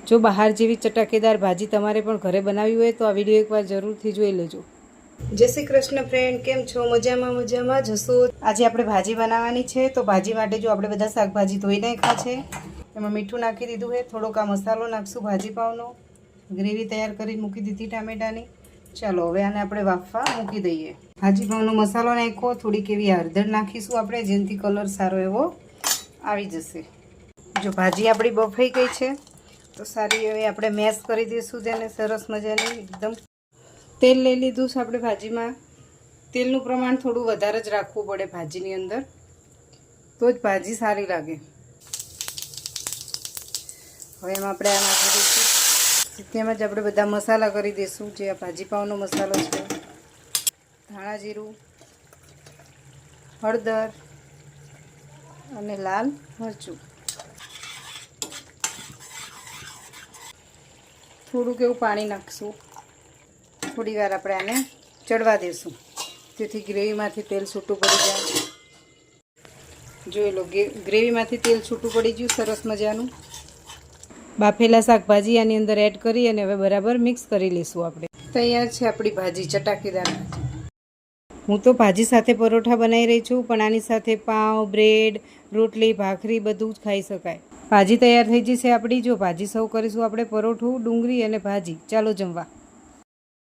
જો બહાર જેવી ચટાકેદાર ભાજી તમારે પણ ઘરે બનાવવી હોય તો આ વિડીયો એકવાર જરૂરથી જોઈ લેજો। જય શ્રી કૃષ્ણ ફ્રેન્ડ, કેમ છો? મજામાં જશો। આજે આપણે ભાજી બનાવવાની છે, તો ભાજી માટે જો આપણે બધા શાકભાજી ધોઈ નાખ્યા છે, એમાં મીઠું નાખી દીધું છે, થોડોક આ મસાલો નાખશું ભાજી પાવનો, ગ્રેવી તૈયાર કરીને મૂકી દીધી ટામેટાની। ચાલો હવે આને આપણે વાફવા મૂકી દઈએ। ભાજી પાવનો મસાલો નાખ્યો, થોડીક એવી હળદર નાખીશું આપણે, જેનાથી કલર સારો એવો આવી જશે। જો ભાજી આપણી બફાઈ ગઈ છે તો સારી એવી આપણે મેશ કરી દઈશું તેને સરસ મજાની એકદમ। તેલ લઈ લીધું છે આપણે ભાજીમાં। તેલનું પ્રમાણ થોડું વધારે જ રાખવું પડે ભાજીની અંદર, તો જ ભાજી સારી લાગે। હવે એમાં આપણે આ નાખી દઈશું, તેમાં જ આપણે બધા મસાલા કરી દઈશું, જે આ ભાજી પાવનો મસાલો છે, ધાણા જીરું, હળદર અને લાલ મરચું। થોડુંક એવું પાણી નાખશું, થોડી વાર આપણે આને ચડવા દઈશું, જેથી ગ્રેવીમાંથી તેલ છૂટું પડી જાય। જોઈ લો, ગ્રેવીમાંથી તેલ છૂટું પડી ગયું સરસ મજાનું। બાફેલા શાકભાજી આની અંદર એડ કરી અને હવે બરાબર મિક્સ કરી લઈશું આપણે। તૈયાર છે આપણી ભાજી, ચટાકેદાર ભાજી। હું તો ભાજી સાથે પરોઠા બનાવી રહી છું, પણ આની સાથે પાઉં, બ્રેડ, રોટલી, ભાખરી બધું જ ખાઈ શકાય। ભાજી તૈયાર થઈ જશે આપણી। જો ભાજી સર્વ કરીશું આપણે પરોઠું, ડુંગળી અને ભાજી। ચાલો જમવા।